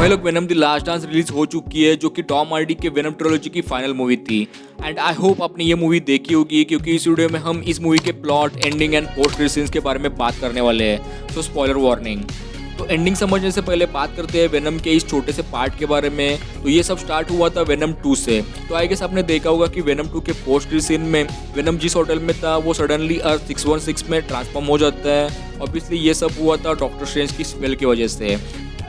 भाई लोग, venom the last dance release हो चुकी है, जो कि टॉम हार्डी के वेनम ट्रिलॉजी की फाइनल मूवी थी। एंड आई होप आपने ये मूवी देखी होगी, क्योंकि इस वीडियो में हम इस मूवी के plot, ending and post credit scenes के बारे में बात करने वाले हैं। तो स्पॉइलर वार्निंग। तो एंडिंग समझने से पहले बात करते हैं वेनम के इस छोटे से पार्ट के बारे में। तो ये सब स्टार्ट हुआ था वेनम 2 से। तो आई गेस आपने देखा होगा कि वेनम 2 के पोस्ट क्रेडिट सीन में वेनम जिस होटल में था वो सडनली अर्थ 616 में ट्रांसफॉर्म हो जाता है। ऑब्वियसली ये सब हुआ था डॉक्टर स्ट्रेंज की स्पेल की वजह से।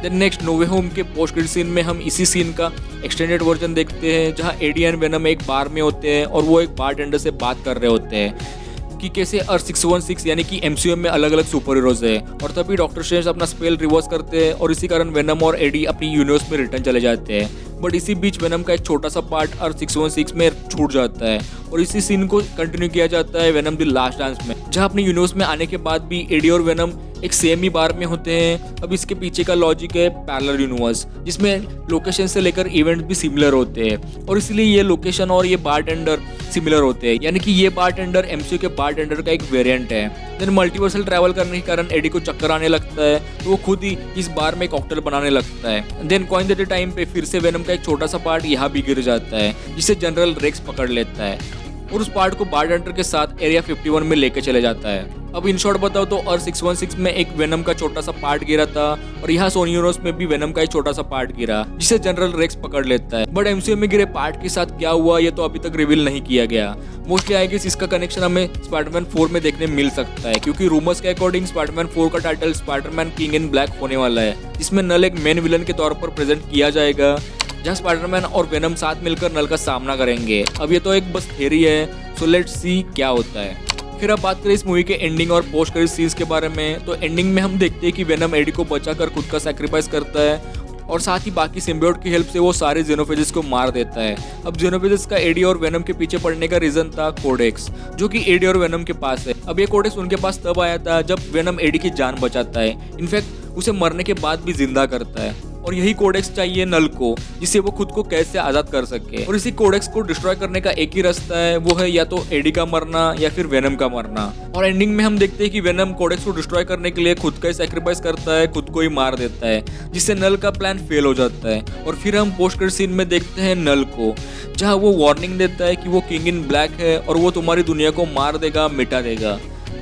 देन नेक्स्ट नो वे होम के पोस्ट क्रेडिट सीन में हम इसी सीन का एक्सटेंडेड वर्जन देखते हैं, जहां एडी एंड वेनम एक बार में होते हैं और वो एक बारटेंडर से बात कर रहे होते हैं कि कैसे अर्थ 616 यानी कि एमसीयू में अलग अलग सुपर हीरोज है। और तभी डॉक्टर स्ट्रेंज अपना स्पेल रिवर्स करते हैं और इसी कारण वेनम और एडी अपनी यूनिवर्स में रिटर्न चले जाते हैं। बट इसी बीच वेनम का एक छोटा सा पार्ट अर्थ 616 में छूट जाता है और इसी सीन को कंटिन्यू किया जाता है वेनम द लास्ट डांस में, जहां अपने यूनिवर्स में आने के बाद भी एडी और वेनम एक सेम ही बार में होते हैं। अब इसके पीछे का लॉजिक है पैरेलल यूनिवर्स, जिसमें लोकेशन से लेकर इवेंट भी सिमिलर होते हैं और इसलिए ये लोकेशन और ये बारटेंडर सिमिलर होते हैं, यानी कि ये बारटेंडर एमसीयू के बारटेंडर का एक वेरिएंट है। देन मल्टीवर्सल ट्रैवल करने के कारण एडी को चक्कर आने लगता है, तो वो खुद ही इस बार में कॉकटेल बनाने लगता है। देन कॉइन देते टाइम पे फिर से वेनम का एक छोटा सा पार्ट यहाँ भी गिर जाता है, जिसे जनरल रेक्स पकड़ लेता है और उस पार्ट को बारटेंडर के साथ एरिया 51 में लेके चले जाता है। अब इन शॉर्ट बताओ तो अर्थ 616 में एक वेनम का छोटा सा पार्ट गिरा था और यहाँ सोनी यूनिवर्स में भी वेनम का एक छोटा सा पार्ट गिरा, जिसे जनरल रेक्स पकड़ लेता है। बट एमसीयू में गिरे पार्ट के साथ क्या हुआ ये तो अभी तक रिवील नहीं किया गया। मोस्टली आई गेस इसका कनेक्शन हमें स्पाइडरमैन 4 में देखने मिल सकता है, क्योंकि रूमर्स के अकॉर्डिंग स्पाइडरमैन 4 का title Spiderman king in black होने वाला है, जिसमें नल एक मेन विलन के तौर पर प्रेजेंट किया जाएगा, जहाँ स्पाइडरमैन और वेनम साथ मिलकर नल का सामना करेंगे। अब ये तो एक बस थ्योरी है, सो लेट्स सी क्या होता है। फिर अब बात करें इस मूवी के एंडिंग और पोस्ट क्रेडिट सीन्स के बारे में, तो एंडिंग में हम देखते हैं कि वेनम एडी को बचाकर खुद का सैक्रिफाइस करता है और साथ ही बाकी सिम्बियोट की हेल्प से वो सारे जेनोफेजेस को मार देता है। अब जेनोफेजेस का एडी और वेनम के पीछे पड़ने का रीजन था कोडेक्स, जो कि एडी और वेनम के पास है। अब ये कोडेक्स उनके पास तब आया था जब वेनम एडी की जान बचाता है, इनफैक्ट उसे मरने के बाद भी जिंदा करता है। और यही कोडेक्स चाहिए नल को, जिससे वो खुद को कैद से आजाद कर सके। और इसी कोडेक्स को डिस्ट्रॉय करने का एक ही रास्ता है, वो है या तो एडी का मरना या फिर वेनम का मरना। और एंडिंग में हम देखते हैं कि वेनम कोडेक्स को डिस्ट्रॉय करने के लिए खुद का ही सैक्रिफाइस करता है, खुद को ही मार देता है, जिससे नल का प्लान फेल हो जाता है। और फिर हम पोस्ट क्रेडिट सीन में देखते हैं नल को, जहाँ वो वार्निंग देता है कि वो किंग इन ब्लैक है और वो तुम्हारी दुनिया को मार देगा, मिटा देगा।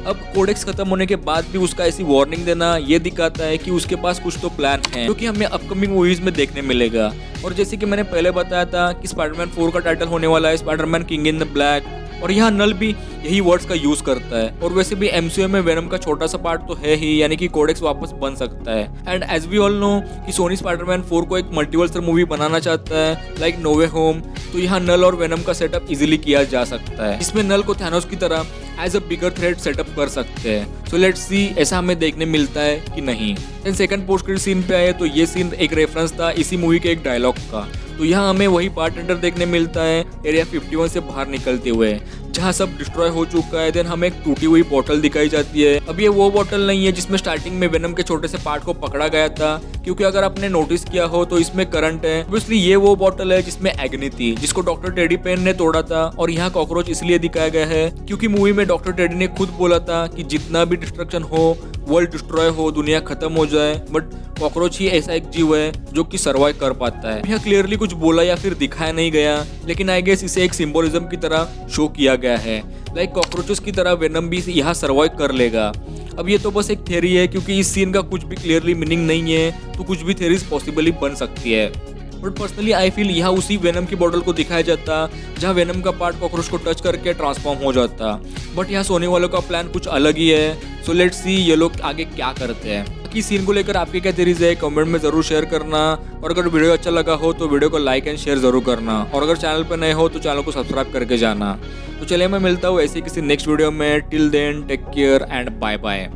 अब कोडेक्स खत्म होने के बाद भी उसका ऐसी वार्निंग देना ये दिखाता है कि उसके पास कुछ तो प्लान है, जो कि हमें अपकमिंग मूवीज में देखने मिलेगा। और जैसे कि मैंने पहले बताया था कि स्पाइडरमैन 4 का टाइटल होने वाला है Spiderman king in the black, और यहाँ नल भी यही वर्ड्स का यूज करता है। और वैसे भी एमसीयू में वेनम का छोटा सा पार्ट तो है ही, यानी कि कोडेक्स वापस बन सकता है। And as we all know कि सोनी स्पाइडरमैन 4 को एक मल्टीवर्सल मूवी बनाना चाहता है लाइक नो वे होम, तो यहाँ नल और वेनम का सेटअप इजीली किया जा सकता है। इसमें नल को थैनोस की तरह as a bigger threat set up कर सकते हैं। सो लेट्स सी ऐसा हमें देखने मिलता है कि नहीं। Then second post credit scene पे आए तो ये सीन एक रेफरेंस था इसी मूवी के एक डायलॉग का। तो यहाँ हमें वही बारटेंडर देखने मिलता है एरिया 51 से बाहर निकलते हुए, जहाँ सब डिस्ट्रॉय हो चुका है। देन हमें एक टूटी हुई बोतल दिखाई जाती है। अब ये वो बोतल नहीं है जिसमें स्टार्टिंग में वेनम के छोटे से पार्ट को पकड़ा गया था, क्योंकि अगर आपने नोटिस किया हो तो इसमें करंट है। ऑब्वियसली ये वो बोतल है जिसमें एग्नी थी, जिसको डॉक्टर टेडी पेन ने तोड़ा था। और यहाँ कॉकरोच इसलिए दिखाया गया है क्योंकि मूवी में डॉक्टर टेडी ने खुद बोला था कि जितना भी डिस्ट्रक्शन हो, वर्ल्ड डिस्ट्रॉय हो, दुनिया खत्म हो जाए, बट कॉकरोच ही ऐसा एक जीव है जो कि सर्वाइव कर पाता है। यहाँ क्लियरली कुछ बोला या फिर दिखाया नहीं गया, लेकिन आई गेस इसे एक सिंबोलिज्म की तरह शो किया गया है, लाइक कॉकरोचेस की तरह वेनम भी यहाँ सर्वाइव कर लेगा। अब ये तो बस एक थ्योरी है, क्योंकि इस सीन का कुछ भी क्लियरली मीनिंग नहीं है, तो कुछ भी थ्योरीज पॉसिबली बन सकती है। बट पर्सनली आई फील यहाँ उसी वेनम की बॉटल को दिखाया जाता जहाँ वेनम का पार्ट कॉकरोच को टच करके ट्रांसफॉर्म हो जाता। बट यहाँ सोनी वालों का प्लान कुछ अलग ही है। सो लेट्स सी ये लोग आगे क्या करते हैं। बाकी सीन को लेकर आपके क्या थ्योरीज है कमेंट में जरूर शेयर करना, और अगर वीडियो अच्छा लगा हो तो वीडियो को लाइक एंड शेयर जरूर करना, और अगर चैनल पर नए हो तो चैनल को सब्सक्राइब करके जाना। तो चलिए मैं मिलता हूँ ऐसे किसी नेक्स्ट वीडियो में। Till then take care and bye bye.